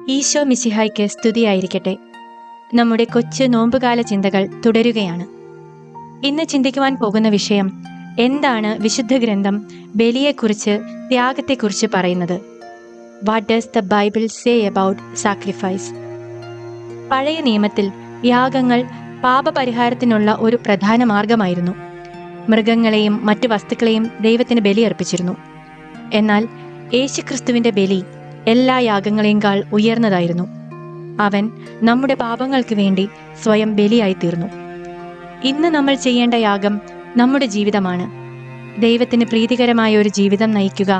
ഈശോ മിശിഹായ്ക്ക് സ്തുതിയായിരിക്കട്ടെ. നമ്മുടെ കൊച്ചു നോമ്പുകാല ചിന്തകൾ തുടരുകയാണ്. ഇന്ന് ചിന്തിക്കുവാൻ പോകുന്ന വിഷയം, എന്താണ് വിശുദ്ധ ഗ്രന്ഥം ബലിയെക്കുറിച്ച്, ത്യാഗത്തെക്കുറിച്ച് പറയുന്നത്? What does the Bible say about sacrifice? പഴയ നിയമത്തിൽ യാഗങ്ങൾ പാപപരിഹാരത്തിനുള്ള ഒരു പ്രധാന മാർഗമായിരുന്നു. മൃഗങ്ങളെയും മറ്റു വസ്തുക്കളെയും ദൈവത്തിന് ബലിയർപ്പിച്ചിരുന്നു. എന്നാൽ യേശുക്രിസ്തുവിന്റെ ബലി എല്ലാ യാഗങ്ങളെക്കാൾ ഉയർന്നതായിരുന്നു. അവൻ നമ്മുടെ പാപങ്ങൾക്ക് വേണ്ടി സ്വയം ബലിയായി തീർന്നു. ഇന്ന് നമ്മൾ ചെയ്യേണ്ട യാഗം നമ്മുടെ ജീവിതമാണ്. ദൈവത്തിന് പ്രീതികരമായ ഒരു ജീവിതം നയിക്കുക,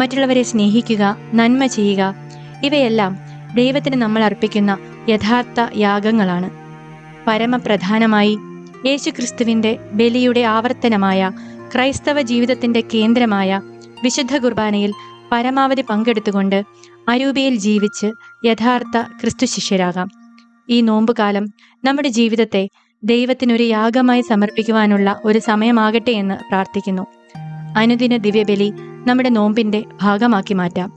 മറ്റുള്ളവരെ സ്നേഹിക്കുക, നന്മ ചെയ്യുക, ഇവയെല്ലാം ദൈവത്തിന് നമ്മൾ അർപ്പിക്കുന്ന യഥാർത്ഥ യാഗങ്ങളാണ്. പരമപ്രധാനമായി യേശുക്രിസ്തുവിന്റെ ബലിയുടെ ആവർത്തനമായ ക്രൈസ്തവ ജീവിതത്തിന്റെ കേന്ദ്രമായ വിശുദ്ധ കുർബാനയിൽ പരമാവധി പങ്കെടുത്തുകൊണ്ട് അരൂപിയിൽ ജീവിച്ച് യഥാർത്ഥ ക്രിസ്തു ശിഷ്യരാകാം. ഈ നോമ്പുകാലം നമ്മുടെ ജീവിതത്തെ ദൈവത്തിനൊരു യാഗമായി സമർപ്പിക്കുവാനുള്ള ഒരു സമയമാകട്ടെ എന്ന് പ്രാർത്ഥിക്കുന്നു. അനുദിന ദിവ്യബലി നമ്മുടെ നോമ്പിന്റെ ഭാഗമാക്കി മാറ്റാം.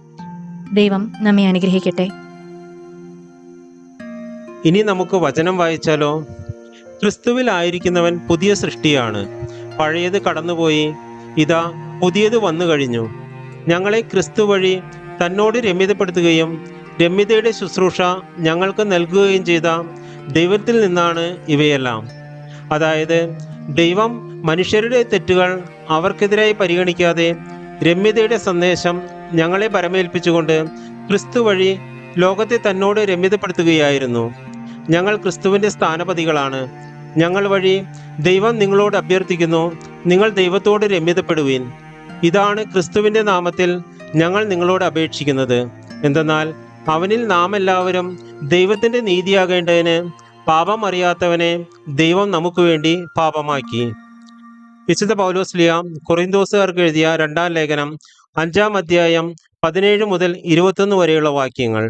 ദൈവം നമ്മെ അനുഗ്രഹിക്കട്ടെ. ഇനി നമുക്ക് വചനം വായിച്ചാലോ? ക്രിസ്തുവിലായിരിക്കുന്നവൻ പുതിയ സൃഷ്ടിയാണ്. പഴയത് കടന്നുപോയി, ഇതാ പുതിയത് വന്നു കഴിഞ്ഞു. ഞങ്ങളെ ക്രിസ്തു വഴി തന്നോട് രമ്യതപ്പെടുത്തുകയും രമ്യതയുടെ ശുശ്രൂഷ ഞങ്ങൾക്ക് നൽകുകയും ചെയ്ത ദൈവത്തിൽ നിന്നാണ് ഇവയെല്ലാം. അതായത്, ദൈവം മനുഷ്യരുടെ തെറ്റുകൾ അവർക്കെതിരായി പരിഗണിക്കാതെ രമ്യതയുടെ സന്ദേശം ഞങ്ങളെ പരമേൽപ്പിച്ചുകൊണ്ട് ക്രിസ്തു വഴി ലോകത്തെ തന്നോട് രമ്യതപ്പെടുത്തുകയായിരുന്നു. ഞങ്ങൾ ക്രിസ്തുവിൻ്റെ സ്ഥാനപതികളാണ്. ഞങ്ങൾ വഴി ദൈവം നിങ്ങളോട് അഭ്യർത്ഥിക്കുന്നു, നിങ്ങൾ ദൈവത്തോട് രമ്യതപ്പെടുവീൻ. ഇതാണ് ക്രിസ്തുവിൻ്റെ നാമത്തിൽ ഞങ്ങൾ നിങ്ങളോട് അപേക്ഷിക്കുന്നത്. എന്തെന്നാൽ അവനിൽ നാം എല്ലാവരും ദൈവത്തിൻ്റെ നീതിയാകേണ്ടതിന് പാപം അറിയാത്തവനെ ദൈവം നമുക്ക് വേണ്ടി പാപമാക്കി. വിശുദ്ധ പൗലോസ്ലീഹ കൊറിന്തോസുകാർക്ക് എഴുതിയ 2-ാം ലേഖനം 5-ാം അധ്യായം 17 മുതൽ 21 വരെയുള്ള വാക്യങ്ങൾ.